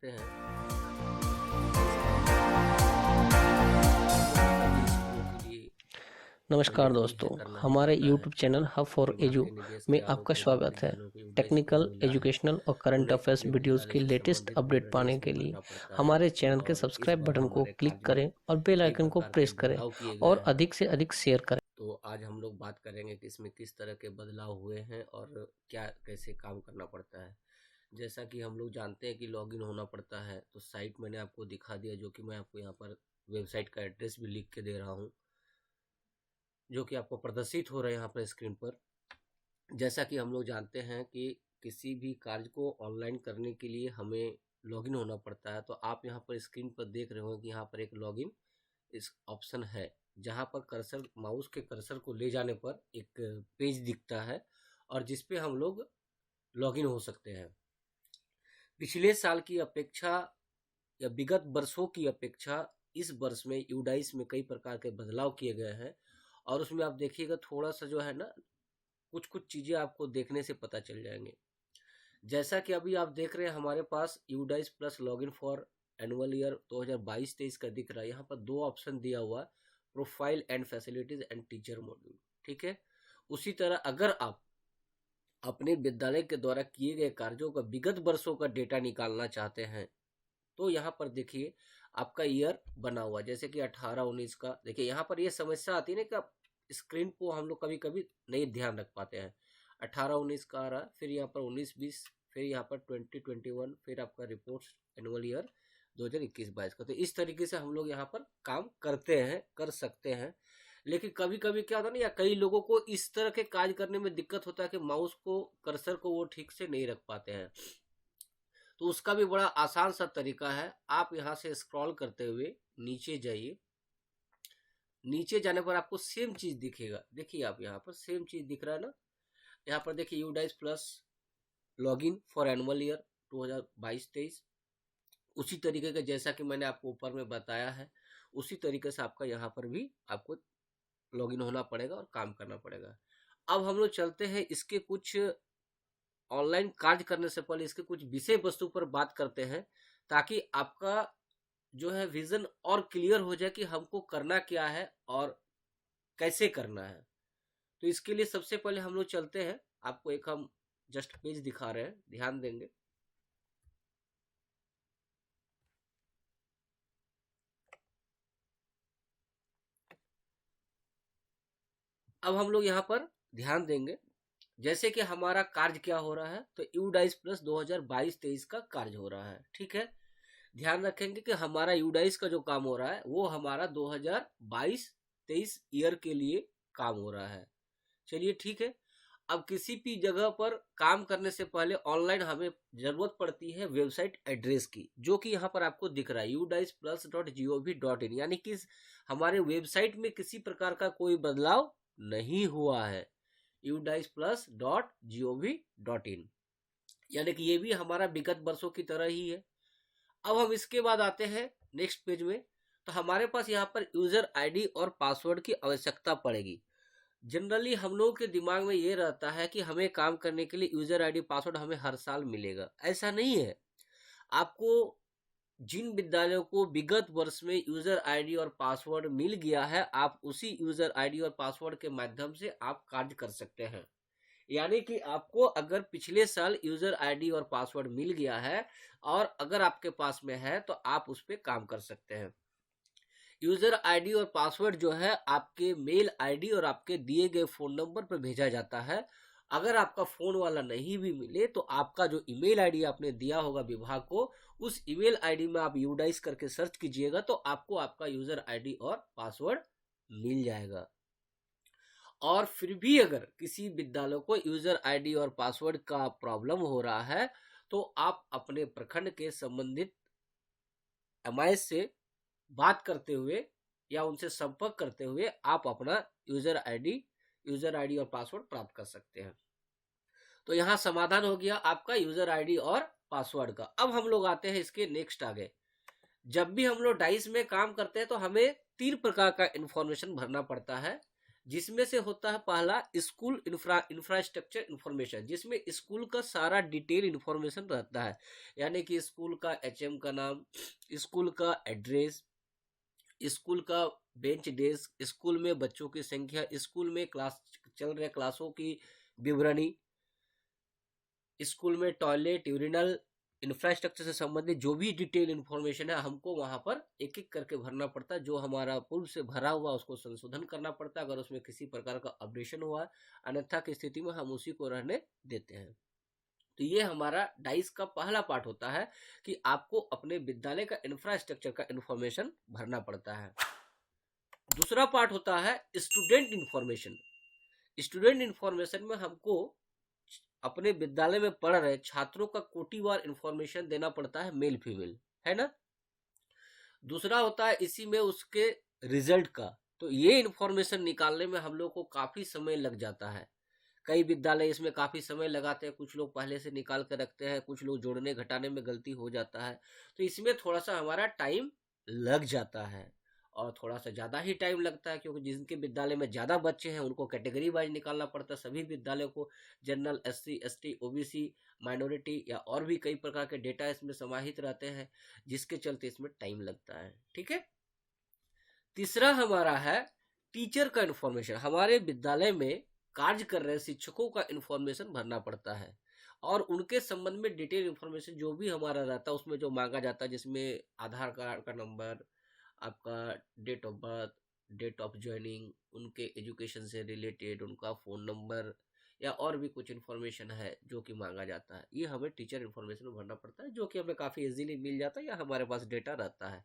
जानते हैं के लिए नमस्कार पेमेंट दोस्तों, कैसे करना हमारे पड़ता है, YouTube चैनल हब फॉर बीमा एजू के निवेश में के आपका आरोपों पर स्वागत है। विद्यालयों को यूडाइस टेक्निकल, फंड मिला है। एजुकेशनल और करंट उन्हें अफेयर्स अपने वीडियोस विद्यालय की से लेटेस्ट संबंधित अपडेट विवरण पाने के इसमें लिए भरना पड़ता है। हमारे चैनल के और इस सब्सक्राइब बार बटन को हमारे क्लिक कार्य में करें और बेल कई आइकन को प्रकार के प्रेस करें बदलाव किए गए और हैं। अधिक से अधिक शेयर करें। तो आज हम लोग बात करेंगे कि इसमें किस तरह के बदलाव हुए हैं और क्या कैसे काम करना पड़ता है। जैसा कि हम लोग जानते हैं कि लॉगिन होना पड़ता है, तो साइट मैंने आपको दिखा दिया, जो कि मैं आपको यहाँ पर वेबसाइट का एड्रेस भी लिख के दे रहा हूँ, जो कि आपको प्रदर्शित हो रहा है यहाँ पर स्क्रीन पर। जैसा कि हम लोग जानते हैं कि किसी भी कार्य को ऑनलाइन करने के लिए हमें लॉगिन होना पड़ता है। तो आप यहाँ पर स्क्रीन पर देख रहे हो कि यहाँ पर एक लॉगिन इस ऑप्शन है, जहाँ पर कर्सर, माउस के कर्सर को ले जाने पर एक पेज दिखता है और जिस पे हम लोग लॉगिन हो सकते हैं। पिछले साल की अपेक्षा या विगत वर्षों की अपेक्षा इस वर्ष में यूडाइस में कई प्रकार के बदलाव किए गए हैं। और उसमें आप देखिएगा थोड़ा सा जो है ना, कुछ कुछ चीज़ें आपको देखने से पता चल जाएंगे। जैसा कि अभी आप देख रहे हैं हमारे पास UDISE plus login for annual year 2022-23 का दिख रहा है। यहाँ पर दो ऑप्शन दिया हुआ है, profile and facilities and teacher module. ठीक है। उसी तरह अगर आप अपने विद्यालय के द्वारा किए गए कार्यों का विगत वर्षों का डेटा निकालना चाहते हैं, तो यहाँ पर देखिए आपका ईयर बना हुआ, जैसे कि 18-19 का। देखिए यहाँ पर ये समस्या आती है ना कि आप स्क्रीन को हम लोग कभी कभी नहीं ध्यान रख पाते हैं। 18-19 का आ रहा है, फिर यहाँ पर 19-20, फिर यहाँ पर 20-21, फिर आपका रिपोर्ट एनुअल ईयर 2021-22 का। तो इस तरीके से हम लोग यहाँ पर काम करते हैं, कर सकते हैं। लेकिन कभी कभी क्या होता है ना, या कई लोगों को इस तरह के कार्य करने में दिक्कत होता है कि माउस को, कर्सर को वो ठीक से नहीं रख पाते हैं। तो उसका भी बड़ा आसान सा तरीका है। आप यहाँ से स्क्रॉल करते हुए नीचे जाइए। नीचे जाने पर आपको सेम चीज दिखेगा। देखिए आप यहाँ पर सेम चीज दिख रहा है ना। यहाँ पर देखिए UDISE plus login for annual year 2022-23। उसी तरीके का जैसा कि मैंने आपको ऊपर में बताया है, उसी तरीके से आपका यहाँ पर भी आपको लॉगिन होना पड़ेगा और काम करना पड़ेगा। अब हम लोग चलते हैं इसके कुछ ऑनलाइन कार्य करने से पहले इसके कुछ विषय वस्तु पर बात करते हैं, ताकि आपका जो है विजन और क्लियर हो जाए कि हमको करना क्या है और कैसे करना है। तो इसके लिए सबसे पहले हम लोग चलते हैं, आपको एक हम जस्ट पेज दिखा रहे हैं, ध्यान देंगे। अब हम लोग यहाँ पर ध्यान देंगे, जैसे कि हमारा कार्य क्या हो रहा है, तो यूडाइस प्लस 2022-23 का कार्य हो रहा है। ठीक है। ध्यान रखेंगे कि हमारा यूडाइस का जो काम हो रहा है वो हमारा 2022-23 ईयर के लिए काम हो रहा है। चलिए ठीक है। अब किसी भी जगह पर काम करने से पहले ऑनलाइन हमें जरूरत पड़ती है वेबसाइट एड्रेस की, जो कि यहाँ पर आपको दिख रहा है udiceplus.gov.in, यानी कि हमारे वेबसाइट में किसी प्रकार का कोई बदलाव नहीं हुआ है। udiceplus.gov.in, यानी कि ये भी हमारा विगत वर्षों की तरह ही है। अब हम इसके बाद आते हैं नेक्स्ट पेज में। तो हमारे पास यहाँ पर यूजर आईडी और पासवर्ड की आवश्यकता पड़ेगी। जनरली हम लोगों के दिमाग में ये रहता है कि हमें काम करने के लिए यूजर आईडी पासवर्ड हमें हर साल मिलेगा। ऐसा नहीं है। आपको जिन विद्यालयों को विगत वर्ष में यूजर आईडी और पासवर्ड मिल गया है, आप उसी यूजर आईडी और पासवर्ड के माध्यम से आप कार्य कर सकते हैं। यानी कि आपको अगर पिछले साल यूजर आईडी और पासवर्ड मिल गया है और अगर आपके पास में है, तो आप उस पर काम कर सकते हैं। यूजर आईडी और पासवर्ड जो है आपके मेल आईडी और आपके दिए गए फोन नंबर पर भेजा जाता है। अगर आपका फोन वाला नहीं भी मिले, तो आपका जो ईमेल आईडी आपने दिया होगा विभाग को, उस ईमेल आईडी में आप यूडाइस करके सर्च कीजिएगा, तो आपको आपका यूजर आईडी और पासवर्ड मिल जाएगा। और फिर भी अगर किसी विद्यालय को यूजर आईडी और पासवर्ड का प्रॉब्लम हो रहा है, तो आप अपने प्रखंड के संबंधित एमआईएस से बात करते हुए या उनसे संपर्क करते हुए आप अपना यूजर आईडी और पासवर्ड प्राप्त कर सकते हैं। तो यहाँ समाधान हो गया आपका यूजर आईडी और पासवर्ड का। अब हम लोग आते हैं इसके नेक्स्ट आगे। जब भी हम लोग डाइस में काम करते हैं, तो हमें 3 प्रकार का इंफॉर्मेशन भरना पड़ता है। जिसमें से होता है पहला स्कूल इंफ्रास्ट्रक्चर इंफॉर्मेशन, जिसमें स्कूल का सारा डिटेल इंफॉर्मेशन रहता है, यानी कि स्कूल का एचएम का नाम, स्कूल का एड्रेस, स्कूल का बेंच डेस्क, स्कूल में बच्चों की संख्या, स्कूल में क्लास चल रहे क्लासों की विवरणी, स्कूल में टॉयलेट, यूरिनल, इंफ्रास्ट्रक्चर से संबंधित जो भी डिटेल इन्फॉर्मेशन है हमको वहां पर एक एक करके भरना पड़ता है। जो हमारा पूर्व से भरा हुआ उसको संशोधन करना पड़ता है अगर उसमें किसी प्रकार का अपडेशन हुआ है, अन्यथा की स्थिति में हम उसी को रहने देते हैं। तो ये हमारा डाइस का पहला पार्ट होता है कि आपको अपने विद्यालय का इंफ्रास्ट्रक्चर का इंफॉर्मेशन भरना पड़ता है। दूसरा पार्ट होता है स्टूडेंट इंफॉर्मेशन। स्टूडेंट इंफॉर्मेशन में हमको अपने विद्यालय में पढ़ रहे छात्रों का कोटिवार इंफॉर्मेशन देना पड़ता है, मेल फीमेल, है ना। दूसरा होता है इसी में उसके रिजल्ट का, तो ये इंफॉर्मेशन निकालने में हम लोग को काफी समय लग जाता है। कई विद्यालय इसमें काफी समय लगाते हैं, कुछ लोग पहले से निकाल कर रखते हैं, कुछ लोग जोड़ने घटाने में गलती हो जाता है, तो इसमें थोड़ा सा हमारा टाइम लग जाता है और थोड़ा सा ज्यादा ही टाइम लगता है, क्योंकि जिनके विद्यालय में ज्यादा बच्चे हैं उनको कैटेगरी वाइज निकालना पड़ता है। सभी विद्यालयों को general, SC, ST, OBC, minority या और भी कई प्रकार के डेटा इसमें समाहित रहते हैं, जिसके चलते इसमें टाइम लगता है। ठीक है। तीसरा हमारा है टीचर का इंफॉर्मेशन। हमारे विद्यालय में कार्य कर रहे शिक्षकों का इंफॉर्मेशन भरना पड़ता है और उनके संबंध में डिटेल इंफॉर्मेशन जो भी हमारा रहता है उसमें जो मांगा जाता है, जिसमें आधार कार्ड का नंबर, आपका date of birth, date of joining, उनके एजुकेशन से रिलेटेड उनका फ़ोन नंबर या और भी कुछ इन्फॉर्मेशन है जो कि मांगा जाता है, ये हमें टीचर इन्फॉर्मेशन में भरना पड़ता है, जो कि हमें काफ़ी इजीली मिल जाता है या हमारे पास डेटा रहता है।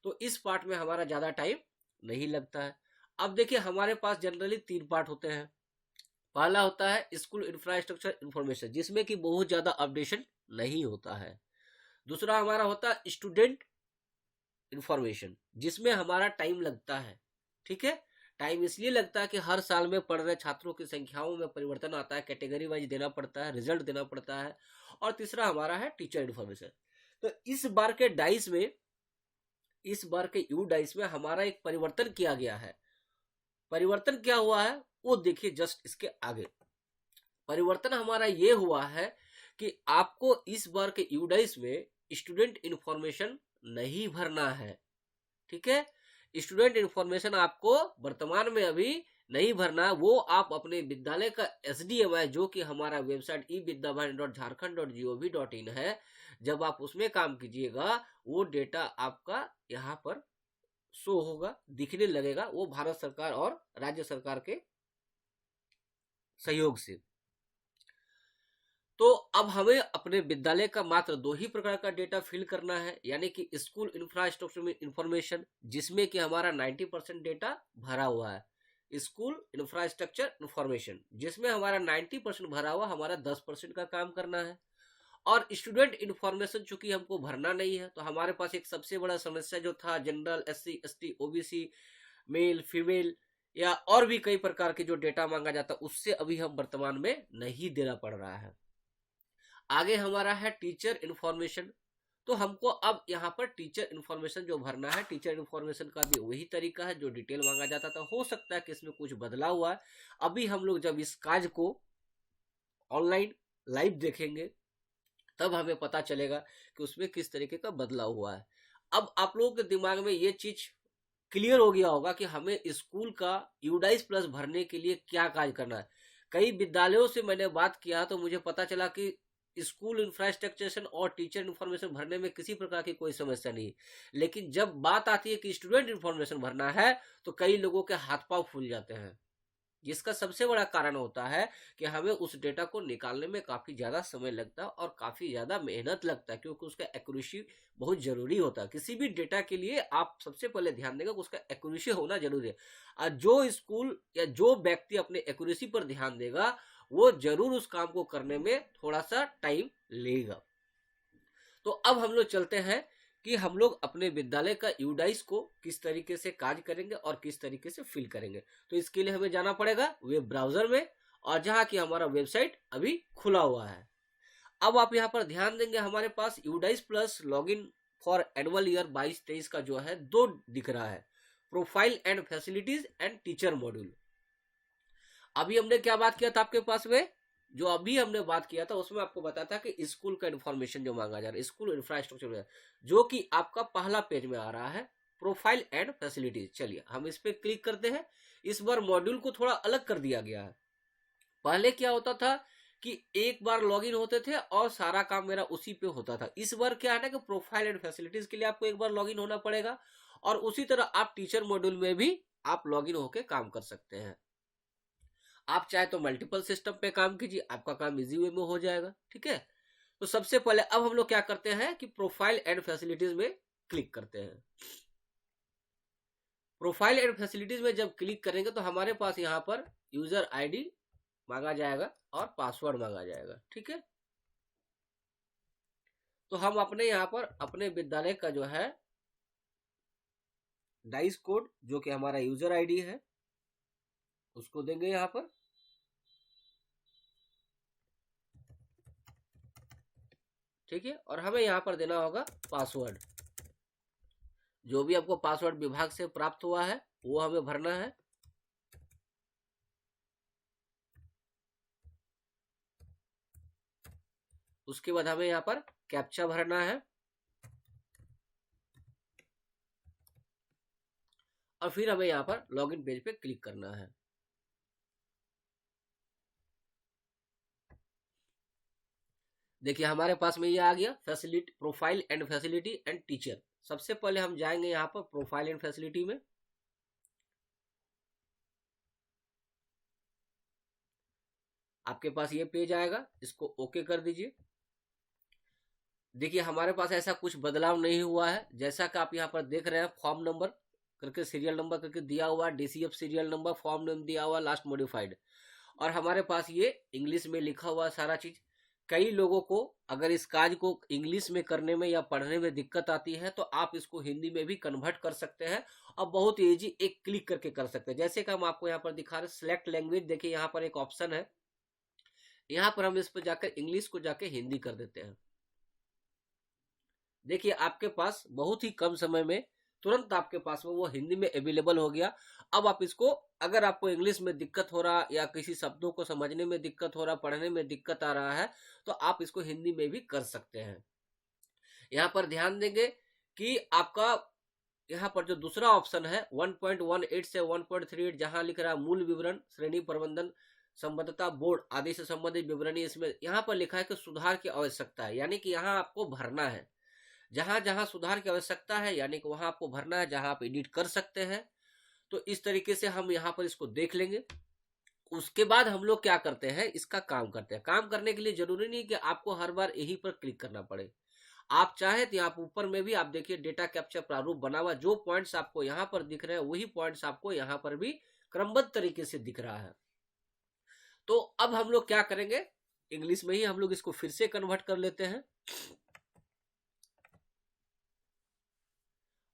तो इस पार्ट में हमारा ज़्यादा टाइम नहीं लगता है। अब देखिए हमारे पास जनरली 3 पार्ट होते हैं। पहला होता है स्कूल इंफ्रास्ट्रक्चर इंफॉर्मेशन, जिसमें कि बहुत ज़्यादा अपडेशन नहीं होता है। दूसरा हमारा होता है स्टूडेंट इंफॉर्मेशन, जिसमें हमारा टाइम लगता है। ठीक है। टाइम इसलिए लगता है कि हर साल में पढ़ रहे छात्रों की संख्याओं में परिवर्तन आता है, कैटेगरी वाइज देना पड़ता है, रिजल्ट देना पड़ता है। और तीसरा हमारा है टीचर इंफॉर्मेशन। तो इस बार के यू डाइस में हमारा एक परिवर्तन किया गया है। परिवर्तन क्या हुआ है वो देखिए जस्ट इसके आगे। परिवर्तन हमारा ये हुआ है कि आपको इस बार के यू डाइस में स्टूडेंट इंफॉर्मेशन नहीं भरना है। ठीक है। स्टूडेंट इंफॉर्मेशन आपको वर्तमान में अभी नहीं भरना है, वो आप अपने विद्यालय का SDMI, जो कि हमारा वेबसाइट evidyabharan.jharkhand.gov.in है, जब आप उसमें काम कीजिएगा वो डेटा आपका यहाँ पर शो होगा, दिखने लगेगा, वो भारत सरकार और राज्य सरकार के सहयोग से। तो अब हमें अपने विद्यालय का मात्र 2 ही प्रकार का डेटा फिल करना है, यानी कि स्कूल इंफ्रास्ट्रक्चर इंफॉर्मेशन, जिसमें कि हमारा 90% डेटा भरा हुआ है, स्कूल इंफ्रास्ट्रक्चर इंफॉर्मेशन जिसमें हमारा 90% भरा हुआ, हमारा 10% का काम करना है। और स्टूडेंट इंफॉर्मेशन चूंकि हमको भरना नहीं है, तो हमारे पास एक सबसे बड़ा समस्या जो था general, SC, ST, OBC, male female या और भी कई प्रकार के जो डेटा मांगा जाता है, उससे अभी हम वर्तमान में नहीं देना पड़ रहा है। आगे हमारा है टीचर इंफॉर्मेशन। तो हमको अब यहाँ पर टीचर इंफॉर्मेशन जो भरना है, टीचर इंफॉर्मेशन का भी वही तरीका है जो डिटेल मांगा जाता था। हो सकता है कि इसमें कुछ बदलाव हुआ है। अभी हम लोग जब इस कार्य को ऑनलाइन लाइव देखेंगे तब हमें पता चलेगा कि उसमें किस तरीके का बदलाव हुआ है। अब आप लोगों के दिमाग में ये चीज क्लियर हो गया होगा कि हमें स्कूल का यूडाइस प्लस भरने के लिए क्या कार्य करना है। कई विद्यालयों से मैंने बात किया तो मुझे पता चला कि स्कूल इंफ्रास्ट्रक्चर और टीचर इन्फॉर्मेशन भरने में किसी प्रकार की कोई समस्या नहीं, लेकिन जब बात आती है कि स्टूडेंट इन्फॉर्मेशन भरना है तो कई लोगों के हाथ पांव फूल जाते हैं, जिसका सबसे बड़ा कारण होता है कि हमें उस डेटा को निकालने में काफी ज्यादा समय लगता है और काफी ज्यादा मेहनत लगता है, क्योंकि उसका एक्यूरेसी बहुत जरूरी होता है। किसी भी डेटा के लिए आप सबसे पहले ध्यान देंगे कि उसका एक्यूरेसी होना जरूरी है, और जो स्कूल या जो व्यक्ति अपने एक्यूरेसी पर ध्यान देगा वो जरूर उस काम को करने में थोड़ा सा टाइम लेगा। तो अब हम लोग चलते हैं कि हम लोग अपने विद्यालय का यूडाइस को किस तरीके से कार्य करेंगे और किस तरीके से फिल करेंगे। तो इसके लिए हमें जाना पड़ेगा वेब ब्राउजर में, और जहां की हमारा वेबसाइट अभी खुला हुआ है। अब आप यहां पर ध्यान देंगे हमारे पास UDISE plus login for annual year 22-23 का जो है 2 दिख रहा है, profile and facilities and teacher module. अभी हमने क्या बात किया था आपके पास में, जो अभी हमने बात किया था उसमें आपको बताया था कि स्कूल का इन्फॉर्मेशन जो मांगा जा रहा है, स्कूल इंफ्रास्ट्रक्चर में, जो कि आपका पहला पेज में आ रहा है, प्रोफाइल एंड फैसिलिटीज। चलिए हम इस पे क्लिक करते हैं। इस बार मॉड्यूल को थोड़ा अलग कर दिया गया है। पहले क्या होता था कि एक बार लॉगिन होते थे और सारा काम मेरा उसी पे होता था। इस बार क्या है ना कि प्रोफाइल एंड फैसिलिटीज के लिए आपको एक बार लॉगिन होना पड़ेगा, और उसी तरह आप टीचर मॉड्यूल में भी आप लॉगिन होके काम कर सकते हैं। आप चाहे तो मल्टीपल सिस्टम पे काम कीजिए, आपका काम इजी वे में हो जाएगा। ठीक है, तो सबसे पहले अब हम लोग क्या करते हैं कि प्रोफाइल एंड फैसिलिटीज में क्लिक करते हैं। प्रोफाइल एंड फैसिलिटीज में जब क्लिक करेंगे तो हमारे पास यहाँ पर यूजर आईडी मांगा जाएगा और पासवर्ड मांगा जाएगा। ठीक है, तो हम अपने यहाँ पर अपने विद्यालय का जो है डाइस कोड, जो कि हमारा यूजर आईडी है, उसको देंगे यहाँ पर। ठीक है, और हमें यहाँ पर देना होगा पासवर्ड। जो भी आपको पासवर्ड विभाग से प्राप्त हुआ है वो हमें भरना है। उसके बाद हमें यहाँ पर कैप्चा भरना है, और फिर हमें यहाँ पर लॉगिन पेज पे क्लिक करना है। देखिए हमारे पास में ये आ गया facility, profile and facility and teacher. सबसे पहले हम जाएंगे यहाँ पर प्रोफाइल एंड फैसिलिटी में। आपके पास ये पेज आएगा, इसको ओके कर दीजिए। देखिए हमारे पास ऐसा कुछ बदलाव नहीं हुआ है, जैसा कि आप यहाँ पर देख रहे हैं, फॉर्म नंबर करके सीरियल नंबर करके दिया हुआ, DCF serial number, form name दिया हुआ, लास्ट मॉडिफाइड, और हमारे पास ये इंग्लिश में लिखा हुआ सारा चीज। कई लोगों को अगर इस काज को इंग्लिश में करने में या पढ़ने में दिक्कत आती है तो आप इसको हिंदी में भी कन्वर्ट कर सकते हैं, और बहुत ईजी एक क्लिक करके कर सकते हैं। जैसे कि हम आपको यहाँ पर दिखा रहे हैं सिलेक्ट लैंग्वेज, देखिए यहाँ पर एक ऑप्शन है, यहाँ पर हम इस पर जाकर इंग्लिश को जाके हिंदी कर देते हैं। देखिए आपके पास बहुत ही कम समय में तुरंत आपके पास में वो हिंदी में अवेलेबल हो गया। अब आप इसको, अगर आपको इंग्लिश में दिक्कत हो रहा या किसी शब्दों को समझने में दिक्कत हो रहा, पढ़ने में दिक्कत आ रहा है, तो आप इसको हिंदी में भी कर सकते हैं। यहाँ पर ध्यान देंगे कि आपका यहाँ पर जो दूसरा ऑप्शन है 1.18 से 1.38, जहां लिख रहा है मूल विवरण, श्रेणी प्रबंधन, संबद्धता, बोर्ड आदि से संबंधित विवरणी, इसमें यहाँ पर लिखा है कि सुधार की आवश्यकता है, यानी कि यहाँ आपको भरना है। जहां जहां सुधार की आवश्यकता है यानी कि वहां आपको भरना है, जहां आप एडिट कर सकते हैं। तो इस तरीके से हम यहाँ पर इसको देख लेंगे। उसके बाद हम लोग क्या करते हैं, इसका काम करते हैं। काम करने के लिए जरूरी नहीं कि आपको हर बार यहीं पर क्लिक करना पड़े। आप चाहे तो यहाँ ऊपर में भी आप देखिए डेटा कैप्चर प्रारूप बना हुआ, जो पॉइंट्स आपको यहाँ पर दिख रहे हैं वही पॉइंट्स आपको यहाँ पर भी क्रमबद्ध तरीके से दिख रहा है। तो अब हम लोग क्या करेंगे, इंग्लिश में ही हम लोग इसको फिर से कन्वर्ट कर लेते हैं।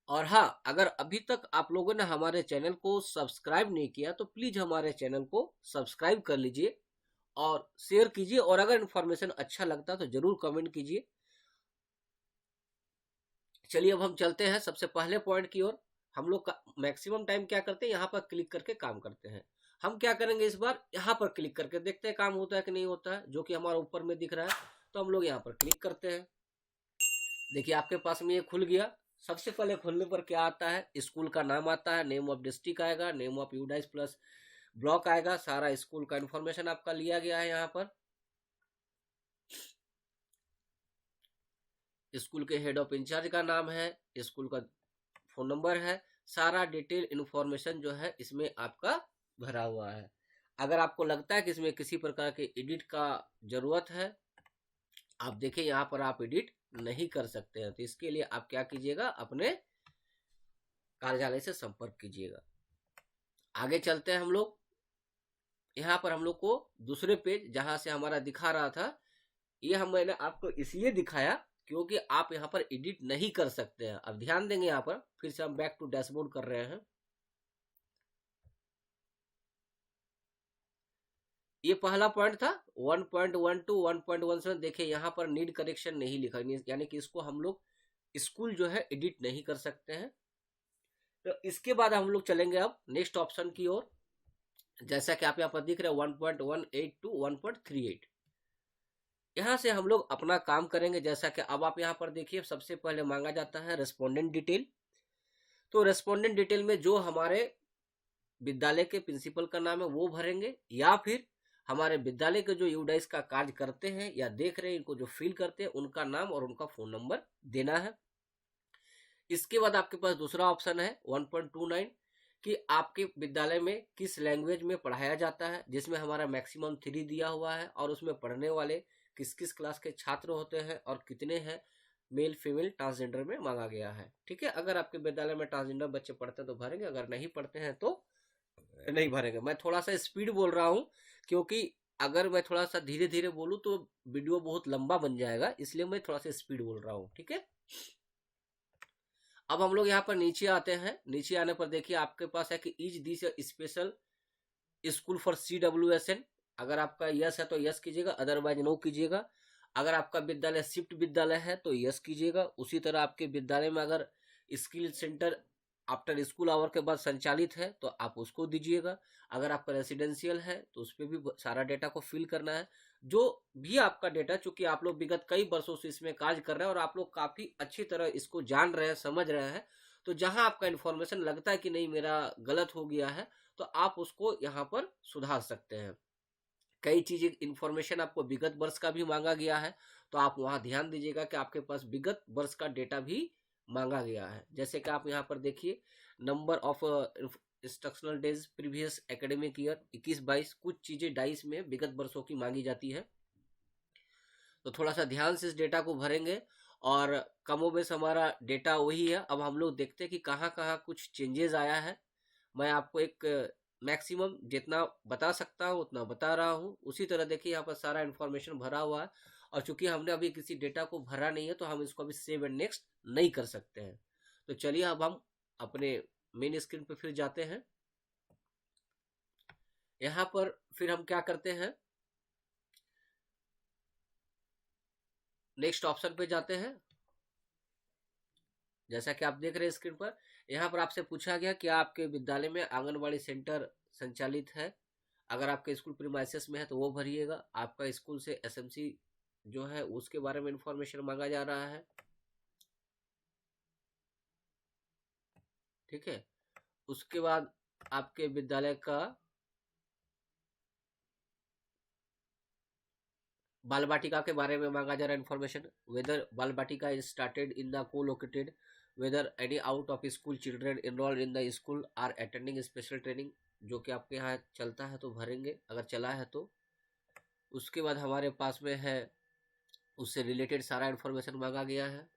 और हाँ, अगर अभी तक आप लोगों ने हमारे चैनल को सब्सक्राइब नहीं किया तो प्लीज हमारे चैनल को सब्सक्राइब कर लीजिए और शेयर कीजिए, और अगर इन्फॉर्मेशन अच्छा लगता तो जरूर कमेंट कीजिए। चलिए अब हम चलते हैं सबसे पहले पॉइंट की ओर। हम लोग मैक्सिमम टाइम क्या करते हैं, यहाँ पर क्लिक करके काम करते हैं। हम क्या करेंगे, इस बार यहाँ पर क्लिक करके देखते हैं काम होता है कि नहीं होता है, जो कि हमारा ऊपर में दिख रहा है। तो हम लोग यहाँ पर क्लिक करते हैं। देखिए आपके पास में ये खुल गया। सबसे पहले खुलने पर क्या आता है, स्कूल का नाम आता है, नेम ऑफ डिस्ट्रिक्ट आएगा, name of UDISE plus block आएगा, सारा स्कूल का इन्फॉर्मेशन आपका लिया गया है। यहाँ पर स्कूल के हेड ऑफ इंचार्ज का नाम है, स्कूल का फोन नंबर है, सारा डिटेल इन्फॉर्मेशन जो है इसमें आपका भरा हुआ है। अगर आपको लगता है कि इसमें किसी प्रकार के एडिट का जरूरत है, आप देखिए यहाँ पर आप एडिट नहीं कर सकते हैं, तो इसके लिए आप क्या कीजिएगा, अपने कार्यालय से संपर्क कीजिएगा। आगे चलते हैं हम लोग। यहाँ पर हम लोग को दूसरे पेज जहां से हमारा दिखा रहा था, ये मैंने आपको इसलिए दिखाया क्योंकि आप यहाँ पर एडिट नहीं कर सकते हैं। अब ध्यान देंगे, यहाँ पर फिर से हम बैक टू डैशबोर्ड कर रहे हैं। ये पहला पॉइंट था 1.12 1.17। देखिए यहाँ पर नीड करेक्शन नहीं लिखा, यानी कि इसको हम लोग स्कूल जो है एडिट नहीं कर सकते हैं। तो इसके बाद हम लोग चलेंगे अब नेक्स्ट ऑप्शन की ओर। जैसा कि आप यहाँ पर दिख रहे हैं 1.18 टू 1.38। यहाँ से हम लोग अपना काम करेंगे। जैसा कि अब आप यहाँ पर देखिए, सबसे पहले मांगा जाता है रेस्पोंडेंट डिटेल। तो रेस्पोंडेंट डिटेल में जो हमारे विद्यालय के प्रिंसिपल का नाम है वो भरेंगे, या फिर हमारे विद्यालय के जो यूडाइस का कार्य करते हैं या देख रहे हैं, इनको जो फिल करते हैं, उनका नाम और उनका फोन नंबर देना है। इसके बाद आपके पास दूसरा ऑप्शन है 1.29 कि आपके विद्यालय में किस लैंग्वेज में पढ़ाया जाता है, जिसमें हमारा मैक्सिमम 3 दिया हुआ है, और उसमें पढ़ने वाले किस किस क्लास के छात्र होते हैं और कितने हैं, मेल फीमेल ट्रांसजेंडर में मांगा गया है। ठीक है, अगर आपके विद्यालय में ट्रांसजेंडर बच्चे पढ़ते हैं तो भरेंगे, अगर नहीं पढ़ते हैं तो नहीं भरेंगे। मैं थोड़ा सा स्पीड बोल रहा हूँ, क्योंकि अगर मैं थोड़ा सा धीरे धीरे बोलूँ तो वीडियो बहुत लंबा बन जाएगा, इसलिए मैं थोड़ा सा स्पीड बोल रहा हूँ। ठीक है, अब हम लोग यहाँ पर नीचे आते हैं। नीचे आने पर देखिए आपके पास है कि is this special school for CWSN। अगर आपका यस है तो यस कीजिएगा, अदरवाइज नो कीजिएगा। अगर आपका विद्यालय शिफ्ट विद्यालय है तो यस कीजिएगा। उसी तरह आपके विद्यालय में अगर skill centre after school hour के बाद संचालित है तो आप उसको दीजिएगा। अगर आपका रेसिडेंशियल है तो उस पर भी सारा डेटा को फिल करना है। जो भी आपका डेटा, चूंकि आप लोग विगत कई वर्षों से इसमें कार्य कर रहे हैं और आप लोग काफी अच्छी तरह इसको जान रहे हैं, समझ रहे हैं, तो जहां आपका इन्फॉर्मेशन लगता है कि नहीं मेरा गलत हो गया है, तो आप उसको यहाँ पर सुधार सकते हैं। कई चीजें इंफॉर्मेशन आपको विगत वर्ष का भी मांगा गया है, तो आप वहां ध्यान दीजिएगा कि आपके पास विगत वर्ष का डेटा भी मांगा गया है। जैसे कि आप यहाँ पर देखिए, number of instructional days previous academic year 21-22, कुछ चीजें डाइस में विगत वर्षों की मांगी जाती है, तो थोड़ा सा ध्यान से इस डेटा को भरेंगे। और कमोबेश हमारा डेटा वही है। अब हम लोग देखते हैं कि कहाँ कहाँ कुछ चेंजेस आया है। मैं आपको एक मैक्सिमम जितना बता सकता हूँ उतना बता रहा हूँ। उसी तरह देखिए यहाँ पर सारा इन्फॉर्मेशन भरा हुआ है, और चूंकि हमने अभी किसी डेटा को भरा नहीं है तो हम इसको अभी सेव एंड नेक्स्ट नहीं कर सकते हैं। तो चलिए अब हम अपने मेन स्क्रीन पर फिर जाते हैं। यहाँ पर फिर हम क्या करते हैं, नेक्स्ट ऑप्शन पे जाते हैं। जैसा कि आप देख रहे हैं स्क्रीन पर, यहाँ पर आपसे पूछा गया कि आपके विद्यालय में आंगनबाड़ी सेंटर संचालित है। अगर आपके स्कूल प्रीमाइसेस में है तो वो भरिएगा। आपका स्कूल से SMC जो है उसके बारे में इंफॉर्मेशन मांगा जा रहा है। ठीक है, उसके बाद आपके विद्यालय का बाल बाटिका के बारे में मांगा जा रहा है information. Whether Bal Vatika is started in the co-located, whether any out of school children enrolled in the school are attending special training, जो कि आपके यहाँ चलता है तो भरेंगे, अगर चला है तो। उसके बाद हमारे पास में है, उससे रिलेटेड सारा इन्फॉर्मेशन मांगा गया है।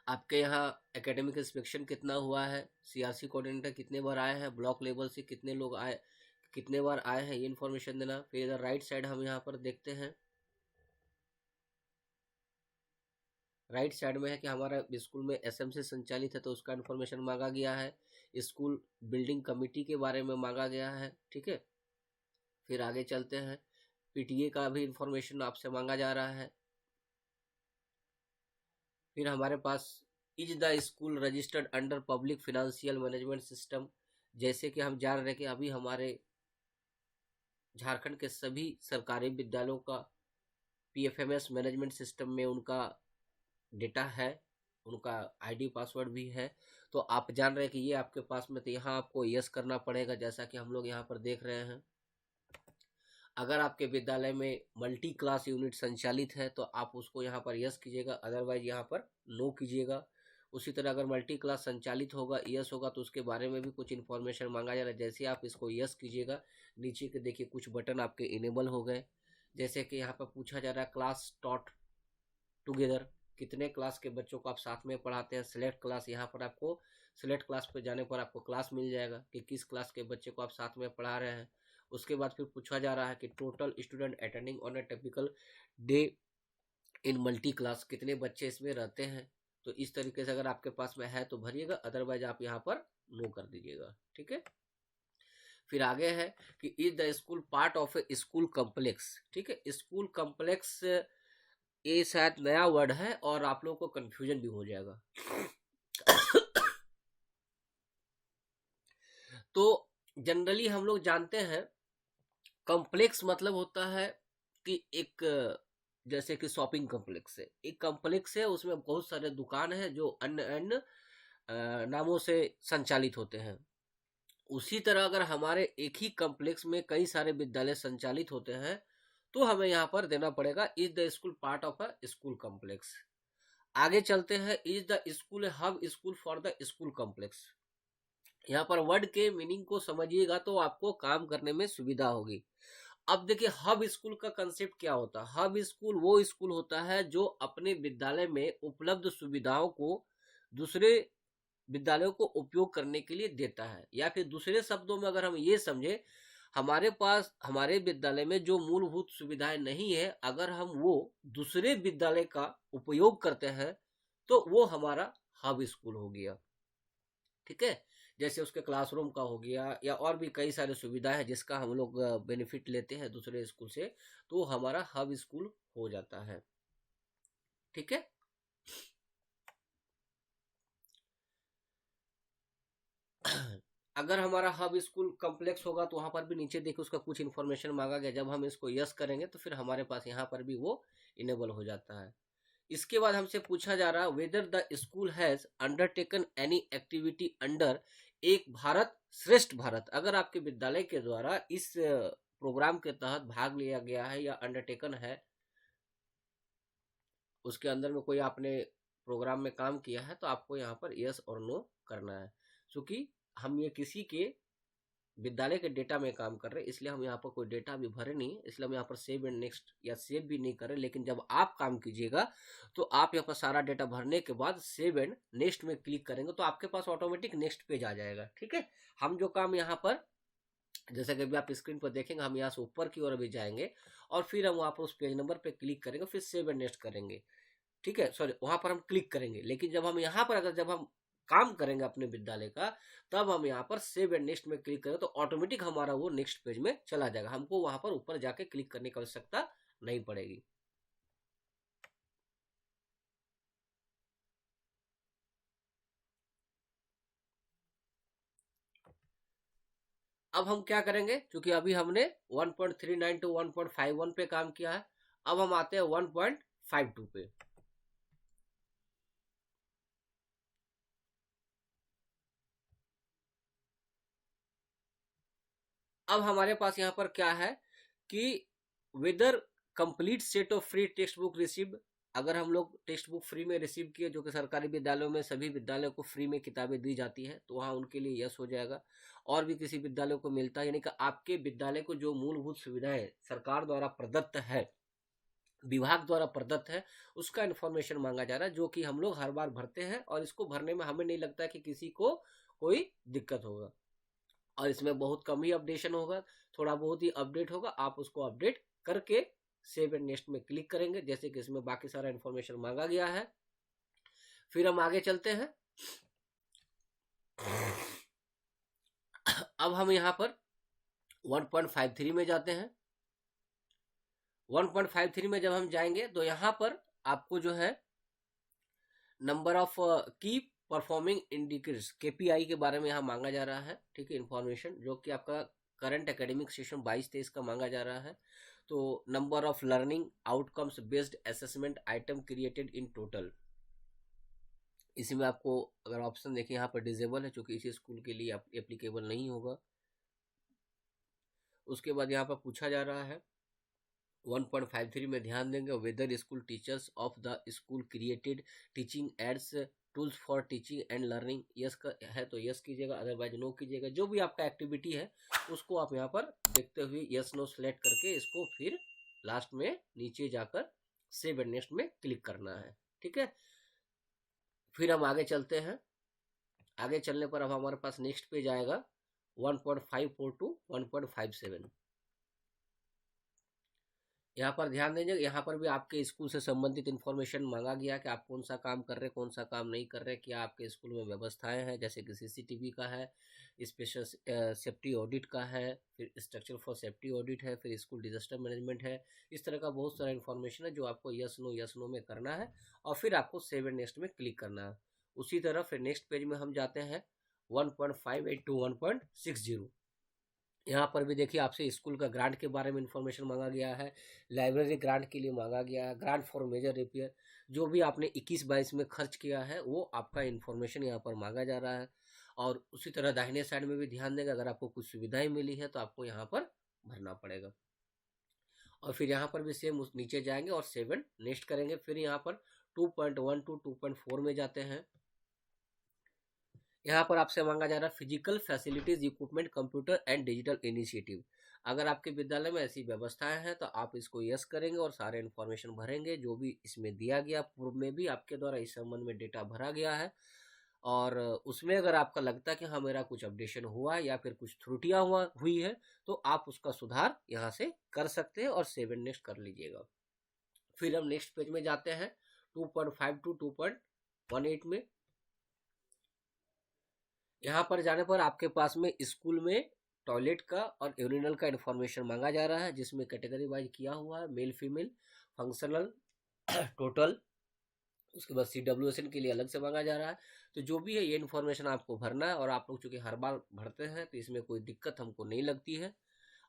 आपके यहाँ एकेडमिक इंस्पेक्शन कितना हुआ है, CRC कोऑर्डिनेटर कितने बार आए हैं, ब्लॉक लेवल से कितने लोग आए, कितने बार आए हैं, ये इन्फॉर्मेशन देना। फिर इधर राइट साइड हम यहाँ पर देखते हैं, राइट साइड में है कि हमारा स्कूल में SMC संचालित है तो उसका इन्फॉर्मेशन मांगा गया है। स्कूल बिल्डिंग कमेटी के बारे में मांगा गया है। ठीक है, फिर आगे चलते हैं, PTA का भी इंफॉर्मेशन आपसे मांगा जा रहा है। फिर हमारे पास is the school registered under public financial management system. जैसे कि हम जान रहे हैं कि अभी हमारे झारखंड के सभी सरकारी विद्यालयों का PFMS मैनेजमेंट सिस्टम में उनका डेटा है, उनका ID पासवर्ड भी है। तो आप जान रहे हैं कि ये आपके पास में, तो यहाँ आपको यस करना पड़ेगा, जैसा कि हम लोग यहाँ पर देख रहे हैं। अगर आपके विद्यालय में मल्टी क्लास यूनिट संचालित है तो आप उसको यहाँ पर यस कीजिएगा, अदरवाइज यहाँ पर नो कीजिएगा। उसी तरह अगर मल्टी क्लास संचालित होगा, यस होगा, तो उसके बारे में भी कुछ इन्फॉर्मेशन मांगा जा रहा है। जैसे आप इसको यस कीजिएगा, नीचे के देखिए कुछ बटन आपके इनेबल हो गए। जैसे कि यहाँ पर पूछा जा रहा है क्लास टॉट टुगेदर, कितने क्लास के बच्चों को आप साथ में पढ़ाते हैं। सिलेक्ट क्लास, यहाँ पर आपको सिलेक्ट क्लास पे जाने पर आपको क्लास मिल जाएगा कि किस क्लास के बच्चे को आप साथ में पढ़ा रहे हैं। उसके बाद फिर पूछा जा रहा है कि total student attending on A typical day in multi class, कितने बच्चे इसमें रहते हैं। तो इस तरीके से अगर आपके पास में है तो भरिएगा, अदरवाइज आप यहाँ पर नो कर दीजिएगा। ठीक है, फिर आगे है कि is the school part of A school complex. ठीक है, स्कूल कॉम्प्लेक्स ये शायद नया वर्ड है और आप लोगों को कंफ्यूजन भी हो जाएगा। तो जनरली हम लोग जानते हैं कॉम्प्लेक्स मतलब होता है कि एक, जैसे कि शॉपिंग कॉम्प्लेक्स है, एक कॉम्प्लेक्स है, उसमें बहुत सारे दुकान है जो अन्य अन्य नामों से संचालित होते हैं। उसी तरह अगर हमारे एक ही कॉम्प्लेक्स में कई सारे विद्यालय संचालित होते हैं तो हमें यहाँ पर देना पड़ेगा is the school part of a school complex. आगे चलते हैं, is the school hub school for the school complex. यहाँ पर वर्ड के मीनिंग को समझिएगा तो आपको काम करने में सुविधा होगी। अब देखिए हब स्कूल का कंसेप्ट क्या होता है। हब स्कूल वो स्कूल होता है जो अपने विद्यालय में उपलब्ध सुविधाओं को दूसरे विद्यालयों को उपयोग करने के लिए देता है। या फिर दूसरे शब्दों में अगर हम ये समझे, हमारे पास हमारे विद्यालय में जो मूलभूत सुविधाएं नहीं है, अगर हम वो दूसरे विद्यालय का उपयोग करते हैं तो वो हमारा हब स्कूल हो गया। ठीक है, जैसे उसके क्लासरूम का हो गया या और भी कई सारी सुविधा है जिसका हम लोग बेनिफिट लेते हैं दूसरे स्कूल से, तो हमारा हब स्कूल हो जाता है। ठीक है, अगर हमारा हब स्कूल कॉम्प्लेक्स होगा तो वहां पर भी नीचे देखिए उसका कुछ इन्फॉर्मेशन मांगा गया। जब हम इसको यस करेंगे तो फिर हमारे पास यहाँ पर भी वो इनेबल हो जाता है। इसके बाद हमसे पूछा जा रहा है whether the school has undertaken any activity under एक भारत श्रेष्ठ भारत। अगर आपके विद्यालय के द्वारा इस प्रोग्राम के तहत भाग लिया गया है या अंडरटेकन है, उसके अंदर में कोई आपने प्रोग्राम में काम किया है, तो आपको यहाँ पर यस और नो करना है। क्योंकि हम ये किसी के विद्यालय के डेटा में काम कर रहे हैं, इसलिए हम यहाँ पर कोई डेटा अभी भरे नहीं है, इसलिए हम यहाँ पर सेव एंड नेक्स्ट या सेव भी नहीं कर रहे। लेकिन जब आप काम कीजिएगा तो आप यहाँ पर सारा डेटा भरने के बाद सेव एंड नेक्स्ट में क्लिक करेंगे तो आपके पास ऑटोमेटिक नेक्स्ट पेज आ जाएगा। ठीक है, हम जो काम यहाँ पर, जैसे कि अभी आप स्क्रीन पर देखेंगे, हम यहाँ से ऊपर की ओर अभी जाएंगे और फिर हम वहाँ पर उस पेज नंबर पे क्लिक करेंगे, फिर सेव एंड नेक्स्ट करेंगे। ठीक है, सॉरी, वहां पर हम क्लिक करेंगे। लेकिन जब हम यहाँ पर, अगर जब हम काम करेंगे अपने विद्यालय का, तब हम यहाँ पर सेव एंड नेक्स्ट में क्लिक करें तो ऑटोमेटिक हमारा वो नेक्स्ट पेज में चला जाएगा, हमको वहां पर ऊपर जाके क्लिक करने की आवश्यकता नहीं पड़ेगी। अब हम क्या करेंगे, क्योंकि अभी हमने 1.39 टू 1.51 पे काम किया है, अब हम आते हैं 1.52 पे। अब हमारे पास यहाँ पर क्या है कि whether complete set of free textbook receive. अगर हम लोग टेक्स्ट बुक फ्री में रिसीव किए, जो कि सरकारी विद्यालयों में सभी विद्यालयों को फ्री में किताबें दी जाती है, तो वहाँ उनके लिए यस हो जाएगा। और भी किसी विद्यालय को मिलता है, यानी कि आपके विद्यालय को जो मूलभूत सुविधाएं सरकार द्वारा प्रदत्त है, विभाग द्वारा प्रदत्त है, उसका इन्फॉर्मेशन मांगा जा रहा है, जो कि हम लोग हर बार भरते हैं और इसको भरने में हमें नहीं लगता है कि किसी को कोई दिक्कत होगा। और इसमें बहुत कम ही अपडेशन होगा, थोड़ा बहुत ही अपडेट होगा, आप उसको अपडेट करके सेव एंड नेक्स्ट में क्लिक करेंगे, जैसे कि इसमें बाकी सारा इन्फॉर्मेशन मांगा गया है। फिर हम आगे चलते हैं। अब हम यहाँ पर 1.53 में जाते हैं। 1.53 में जब हम जाएंगे तो यहाँ पर आपको जो है नंबर ऑफ की परफॉर्मिंग इंडिकेटर्स केपीआई के बारे में यहाँ मांगा जा रहा है। ठीक है, इंफॉर्मेशन जो कि आपका करंट एकेडमिक सेशन 22-23 का मांगा जा रहा है। तो number of learning outcomes based assessment item created in total, इसी में आपको अगर ऑप्शन देखिए यहाँ पर डिजेबल है, चूंकि इसी स्कूल के लिए एप्लीकेबल नहीं होगा। उसके बाद यहाँ पर पूछा जा रहा है 1.53 में ध्यान देंगे, whether school teachers of the school created teaching aids tools for teaching and learning. Yes का है तो यस कीजिएगा, अदरवाइज नो कीजिएगा। जो भी आपका एक्टिविटी है उसको आप यहाँ पर देखते हुए यस नो सेलेक्ट करके इसको फिर लास्ट में नीचे जाकर सेव एंड नेक्स्ट में क्लिक करना है। ठीक है, फिर हम आगे चलते हैं। आगे चलने पर अब हमारे पास नेक्स्ट पेज आएगा 1.54 टू 1.57। यहाँ पर ध्यान दीजिए, यहाँ पर भी आपके स्कूल से संबंधित इन्फॉर्मेशन मांगा गया कि आप कौन सा काम कर रहे हैं, कौन सा काम नहीं कर रहे, क्या आपके स्कूल में व्यवस्थाएं हैं, जैसे कि सीसीटीवी का है, स्पेशल सेफ्टी ऑडिट का है, फिर स्ट्रक्चर फॉर सेफ्टी ऑडिट है, फिर स्कूल डिजास्टर मैनेजमेंट है। इस तरह का बहुत सारा इन्फॉर्मेशन है जो आपको यस नो में करना है और फिर आपको सेव एंड नेक्स्ट में क्लिक करना है। उसी तरह फिर नेक्स्ट पेज में हम जाते हैं 1.58 टू 1.60। यहाँ पर भी देखिए आपसे स्कूल का ग्रांट के बारे में इंफॉर्मेशन मांगा गया है, लाइब्रेरी ग्रांट के लिए मांगा गया है, ग्रांट फॉर मेजर रिपेयर, जो भी आपने 21-22 में खर्च किया है वो आपका इंफॉर्मेशन यहाँ पर मांगा जा रहा है। और उसी तरह दाहिने साइड में भी ध्यान देंगे, अगर आपको कुछ सुविधाएं मिली है तो आपको यहाँ पर भरना पड़ेगा। और फिर यहाँ पर भी सेम उस नीचे जाएंगे और 7 नेक्स्ट करेंगे। फिर यहाँ पर 2.1 टू 2.4 में जाते हैं। यहाँ पर आपसे मांगा जा रहा है physical facilities equipment computer and digital initiative. अगर आपके विद्यालय में ऐसी व्यवस्थाएं हैं तो आप इसको यस करेंगे और सारे इन्फॉर्मेशन भरेंगे जो भी इसमें दिया गया। पूर्व में भी आपके द्वारा इस संबंध में डेटा भरा गया है, और उसमें अगर आपका लगता है कि हाँ मेरा कुछ अपडेशन हुआ है या फिर कुछ त्रुटियां हुई है तो आप उसका सुधार यहाँ से कर सकते हैं और 7 नेक्स्ट कर लीजिएगा। फिर हम नेक्स्ट पेज में जाते हैं 2.5 टू 2.18 में। यहाँ पर जाने पर आपके पास में स्कूल में टॉयलेट का और यूरिनल का इन्फॉर्मेशन मांगा जा रहा है, जिसमें कैटेगरी वाइज किया हुआ है, मेल फीमेल, फंक्शनल, टोटल। उसके बाद CWSN के लिए अलग से मांगा जा रहा है। तो जो भी है ये इन्फॉर्मेशन आपको भरना है, और आप लोग चूंकि हर बार भरते हैं तो इसमें कोई दिक्कत हमको नहीं लगती है।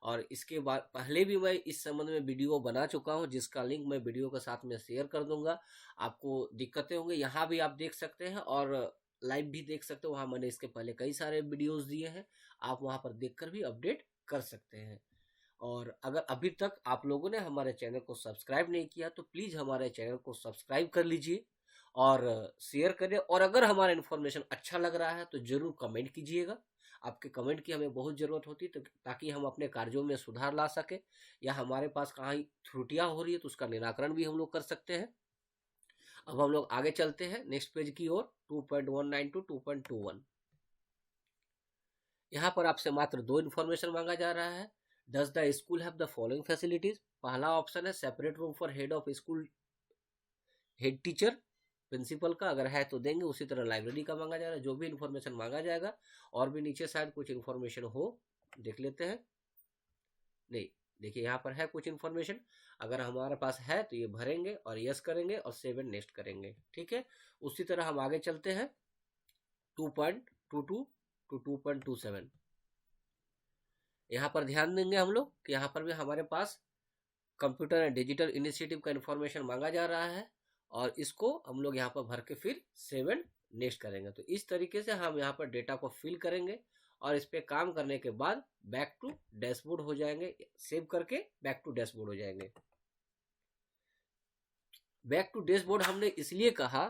और इसके बाद पहले भी मैं इस संबंध में वीडियो बना चुका हूं, जिसका लिंक मैं वीडियो के साथ में शेयर कर दूंगा। आपको दिक्कतें होंगी यहाँ भी आप देख सकते हैं, और लाइव भी देख सकते हो, वहाँ मैंने इसके पहले कई सारे वीडियोस दिए हैं, आप वहाँ पर देखकर भी अपडेट कर सकते हैं। और अगर अभी तक आप लोगों ने हमारे चैनल को सब्सक्राइब नहीं किया तो प्लीज़ हमारे चैनल को सब्सक्राइब कर लीजिए और शेयर करें। और अगर हमारा इन्फॉर्मेशन अच्छा लग रहा है तो ज़रूर कमेंट कीजिएगा। आपके कमेंट की हमें बहुत ज़रूरत होती है, तो ताकि हम अपने कार्यों में सुधार ला सके, या हमारे पास कहाँ त्रुटियाँ हो रही है तो उसका निराकरण भी हम लोग कर सकते हैं। अब हम लोग आगे चलते हैं नेक्स्ट पेज की ओर, 2.19 टू 2.21। यहाँ पर आपसे मात्र 2 इन्फॉर्मेशन मांगा जा रहा है। Does the school have the following facilities. पहला ऑप्शन है separate room for head of school, head teacher, principal का, अगर है तो देंगे। उसी तरह लाइब्रेरी का मांगा जा रहा है। जो भी इन्फॉर्मेशन मांगा जाएगा, और भी नीचे शायद कुछ इन्फॉर्मेशन हो, देख लेते हैं। नहीं, देखिए यहाँ पर है कुछ इन्फॉर्मेशन, अगर हमारे पास है तो ये भरेंगे और यस करेंगे और 7 नेक्स्ट करेंगे, ठीक है। उसी तरह हम आगे चलते हैं 2.22 टू 2.27। यहाँ पर ध्यान देंगे हम लोग कि यहाँ पर भी हमारे पास कंप्यूटर एंड डिजिटल इनिशिएटिव का इन्फॉर्मेशन मांगा जा रहा है, और इसको हम लोग यहाँ पर भर के फिर 7 नेक्स्ट करेंगे। तो इस तरीके से हम यहाँ पर डेटा को फिल करेंगे, और इस पे काम करने के बाद बैक टू डैशबोर्ड हो जाएंगे, सेव करके बैक टू डैशबोर्ड हो जाएंगे। बैक टू डैशबोर्ड हमने इसलिए कहा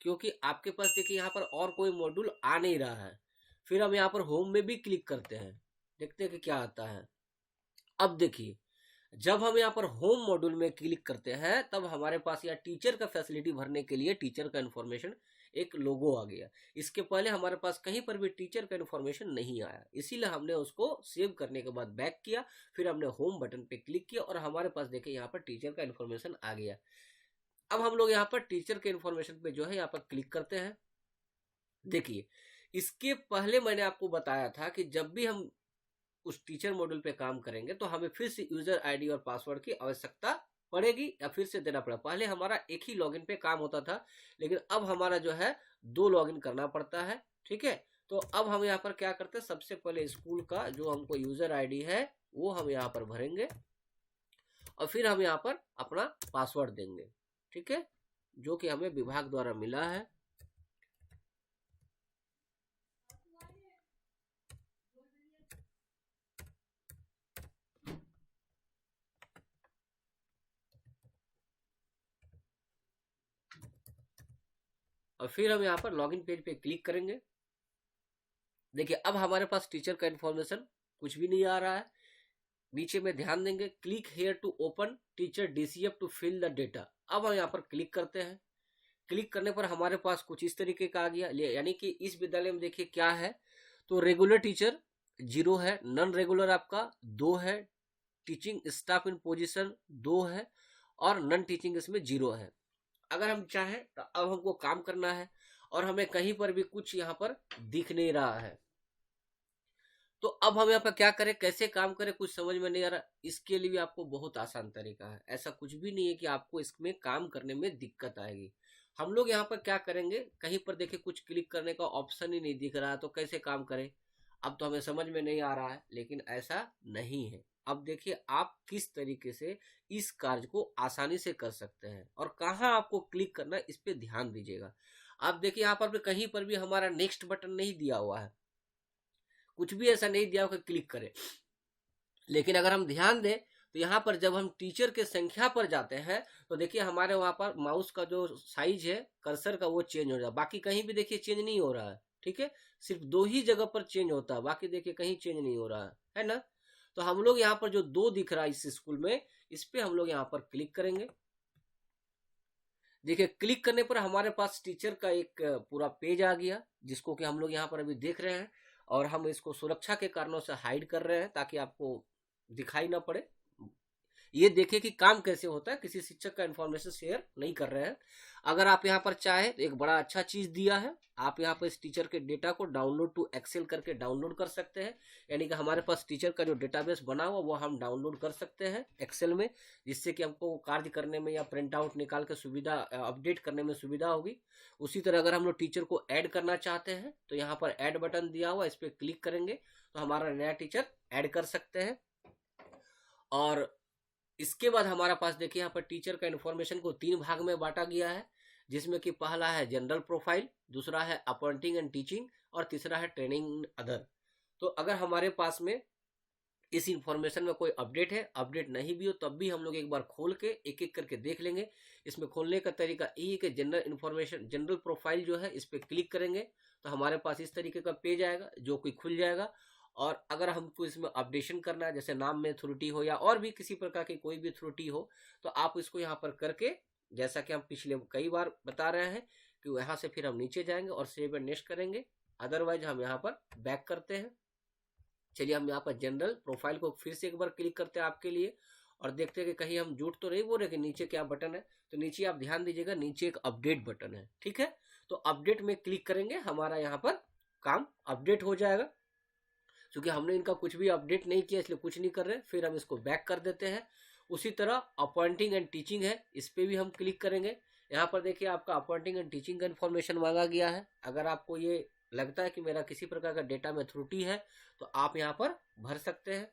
क्योंकि आपके पास देखिए यहाँ पर और कोई मॉड्यूल आ नहीं रहा है। फिर हम यहाँ पर होम में भी क्लिक करते हैं, देखते हैं कि क्या आता है। अब देखिए, जब हम यहाँ पर होम मॉड्यूल में क्लिक करते हैं तब हमारे पास यहाँ टीचर का फैसिलिटी भरने के लिए टीचर का इन्फॉर्मेशन एक लोगो आ गया। इसके पहले हमारे पास कहीं पर भी टीचर का इन्फॉर्मेशन नहीं आया, इसीलिए हमने उसको सेव करने के बाद बैक किया, फिर हमने होम बटन पे क्लिक किया और हमारे पास देखिए यहाँ पर टीचर का इन्फॉर्मेशन आ गया। अब हम लोग यहाँ पर टीचर के इन्फॉर्मेशन पे जो है यहाँ पर क्लिक करते हैं। देखिए, इसके पहले मैंने आपको बताया था कि जब भी हम उस टीचर मॉड्यूल पे काम करेंगे तो हमें फिर से यूजर आईडी और पासवर्ड की आवश्यकता पड़ेगी, या फिर से देना पड़ा। पहले हमारा एक ही लॉगिन पे काम होता था, लेकिन अब हमारा जो है 2 लॉगिन करना पड़ता है, ठीक है। तो अब हम यहाँ पर क्या करते हैं, सबसे पहले स्कूल का जो हमको यूजर आईडी है वो हम यहाँ पर भरेंगे, और फिर हम यहाँ पर अपना पासवर्ड देंगे, ठीक है, जो कि हमें विभाग द्वारा मिला है। और फिर हम यहाँ पर लॉगिन पेज पे क्लिक करेंगे। देखिए, अब हमारे पास टीचर का इन्फॉर्मेशन कुछ भी नहीं आ रहा है। नीचे में ध्यान देंगे, click here to open teacher DCF to fill the data. अब हम यहाँ पर क्लिक करते हैं। क्लिक करने पर हमारे पास कुछ इस तरीके का आ गया, यानी कि इस विद्यालय में देखिए क्या है, तो रेगुलर टीचर 0 है, नॉन रेगुलर आपका 2 है, टीचिंग स्टाफ इन पोजीशन 2 है, और नॉन टीचिंग इसमें 0 है। अगर हम चाहें तो अब हमको काम करना है, और हमें कहीं पर भी कुछ यहाँ पर दिख नहीं रहा है, तो अब हम यहाँ पर क्या करें, कैसे काम करें, कुछ समझ में नहीं आ रहा। इसके लिए भी आपको बहुत आसान तरीका है, ऐसा कुछ भी नहीं है कि आपको इसमें काम करने में दिक्कत आएगी। हम लोग यहाँ पर क्या करेंगे, कहीं पर देखिए कुछ क्लिक करने का ऑप्शन ही नहीं दिख रहा है, तो कैसे काम करें। अब तो हमें समझ में नहीं आ रहा है, लेकिन ऐसा नहीं है। अब देखिए आप किस तरीके से इस कार्य को आसानी से कर सकते हैं और कहाँ आपको क्लिक करना है, इस पे ध्यान दीजिएगा। आप देखिए यहाँ पर कहीं पर भी हमारा नेक्स्ट बटन नहीं दिया हुआ है, कुछ भी ऐसा नहीं दिया हुआ कि क्लिक करें। लेकिन अगर हम ध्यान दें तो यहाँ पर जब हम टीचर के संख्या पर जाते हैं तो देखिए हमारे वहाँ पर माउस का जो साइज है कर्सर का वो चेंज हो जाए, बाकी कहीं भी देखिए चेंज नहीं हो रहा है। ठीक है, सिर्फ 2 ही जगह पर चेंज होता है, बाकी देखिए कहीं चेंज नहीं हो रहा है ना। तो हम लोग यहाँ पर जो 2 दिख रहा है इस स्कूल में, इस पे हम लोग यहाँ पर क्लिक करेंगे। देखिए क्लिक करने पर हमारे पास टीचर का एक पूरा पेज आ गया, जिसको कि हम लोग यहाँ पर अभी देख रहे हैं। और हम इसको सुरक्षा के कारणों से हाइड कर रहे हैं ताकि आपको दिखाई ना पड़े। ये देखिए कि काम कैसे होता है, किसी शिक्षक का इन्फॉर्मेशन शेयर नहीं कर रहे हैं। अगर आप यहाँ पर चाहे तो एक बड़ा अच्छा चीज दिया है, आप यहाँ पर इस टीचर के डेटा को डाउनलोड टू एक्सेल करके डाउनलोड कर सकते हैं। यानी कि हमारे पास टीचर का जो डेटाबेस बना हुआ वो हम डाउनलोड कर सकते हैं एक्सेल में, जिससे कि हमको कार्य करने में या प्रिंट आउट निकाल के सुविधा अपडेट करने में सुविधा होगी। उसी तरह अगर हम लोग टीचर को ऐड करना चाहते हैं तो यहाँ पर ऐड बटन दिया हुआ, इस पर क्लिक करेंगे तो हमारा नया टीचर ऐड कर सकते हैं। और इसके बाद हमारा पास देखिए यहाँ पर टीचर का इन्फॉर्मेशन को 3 भाग में बांटा गया है, जिसमें कि पहला है जनरल प्रोफाइल, दूसरा है अपॉइंटिंग एंड टीचिंग और तीसरा है ट्रेनिंग अदर। तो अगर हमारे पास में इस इंफॉर्मेशन में कोई अपडेट है, अपडेट नहीं भी हो तब भी हम लोग एक बार खोल के एक एक करके देख लेंगे। इसमें खोलने का तरीका यही है कि जनरल इन्फॉर्मेशन जनरल प्रोफाइल जो है इस पर क्लिक करेंगे तो हमारे पास इस तरीके का पेज आएगा जो कि खुल जाएगा। और अगर हमको इसमें अपडेशन करना है, जैसे नाम में त्रुटि हो या और भी किसी प्रकार की कोई भी त्रुटि हो, तो आप इसको यहाँ पर करके, जैसा कि हम पिछले कई बार बता रहे हैं कि यहाँ से फिर हम नीचे जाएंगे और सेव एंड नेक्स्ट करेंगे। अदरवाइज हम यहाँ पर बैक करते हैं। चलिए हम यहाँ पर जनरल प्रोफाइल को फिर से एक बार क्लिक करते हैं आपके लिए और देखते हैं कि कहीं हम झूठ तो नहीं बोल रहे कि नीचे क्या बटन है। तो नीचे आप ध्यान दीजिएगा, नीचे एक अपडेट बटन है। ठीक है, तो अपडेट में क्लिक करेंगे, हमारा यहाँ पर काम अपडेट हो जाएगा। क्योंकि हमने इनका कुछ भी अपडेट नहीं किया इसलिए कुछ नहीं कर रहे। फिर हम इसको बैक कर देते हैं। उसी तरह अपॉइंटिंग एंड टीचिंग है, इस पर भी हम क्लिक करेंगे। यहाँ पर देखिए आपका अपॉइंटिंग एंड टीचिंग का इन्फॉर्मेशन मांगा गया है। अगर आपको ये लगता है कि मेरा किसी प्रकार का डेटा में त्रुटि है तो आप यहाँ पर भर सकते हैं,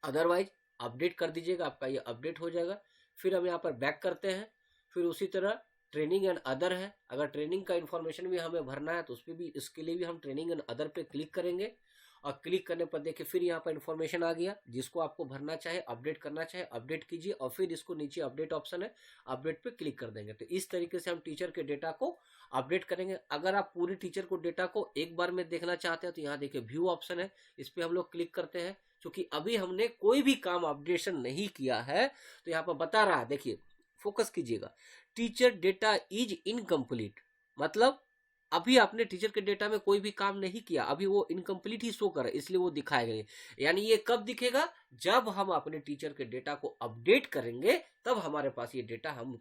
अदरवाइज अपडेट कर दीजिएगा, आपका ये अपडेट हो जाएगा। फिर हम यहाँ पर बैक करते हैं। फिर उसी तरह ट्रेनिंग एंड अदर है, अगर ट्रेनिंग का इन्फॉर्मेशन भी हमें भरना है तो उस पर भी, इसके लिए भी हम ट्रेनिंग एंड अदर पे क्लिक करेंगे। और क्लिक करने पर देखिए फिर यहाँ पर इन्फॉर्मेशन आ गया, जिसको आपको भरना चाहे अपडेट करना चाहे अपडेट कीजिए और फिर इसको नीचे अपडेट ऑप्शन है, अपडेट पे क्लिक कर देंगे। तो इस तरीके से हम टीचर के डेटा को अपडेट करेंगे। अगर आप पूरे टीचर को डेटा को एक बार में देखना चाहते हैं तो यहाँ देखिए व्यू ऑप्शन है, इस पर हम लोग क्लिक करते हैं। क्योंकि अभी हमने कोई भी काम अपडेशन नहीं किया है तो यहाँ पर बता रहा है, देखिए फोकस कीजिएगा, टीचर डेटा इज इनकम्प्लीट। मतलब अभी आपने टीचर के डेटा में कोई भी काम नहीं किया, अभी वो इनकम्प्लीट ही शो कर रहा है, इसलिए वो दिखाएगा नहीं। यानी ये कब दिखेगा, जब हम अपने टीचर के डेटा को अपडेट करेंगे तब हमारे पास ये डेटा हम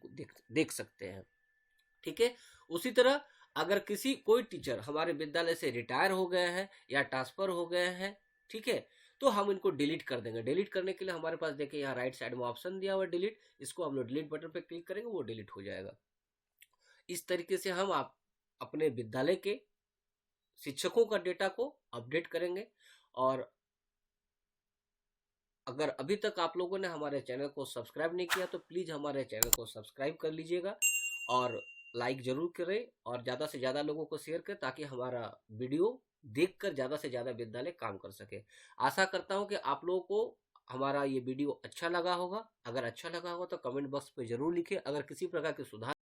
देख सकते हैं। ठीक है, उसी तरह अगर किसी कोई टीचर हमारे विद्यालय से रिटायर हो गए हैं या ट्रांसफर हो गए हैं, ठीक है, तो हम इनको डिलीट कर देंगे। डिलीट करने के लिए हमारे पास देखिए यहाँ राइट साइड में ऑप्शन दिया हुआ है डिलीट, इसको हम लोग डिलीट बटन पे क्लिक करेंगे, वो डिलीट हो जाएगा। इस तरीके से हम आप अपने विद्यालय के शिक्षकों का डेटा को अपडेट करेंगे। और अगर अभी तक आप लोगों ने हमारे चैनल को सब्सक्राइब नहीं किया तो प्लीज़ हमारे चैनल को सब्सक्राइब कर लीजिएगा और लाइक ज़रूर करें और ज़्यादा से ज़्यादा लोगों को शेयर करें ताकि हमारा वीडियो देखकर ज़्यादा से ज़्यादा विद्यालय काम कर सके। आशा करता हूँ कि आप लोगों को हमारा ये वीडियो अच्छा लगा होगा। अगर अच्छा लगा होगा तो कमेंट बॉक्स पे ज़रूर लिखें। अगर किसी प्रकार के सुधार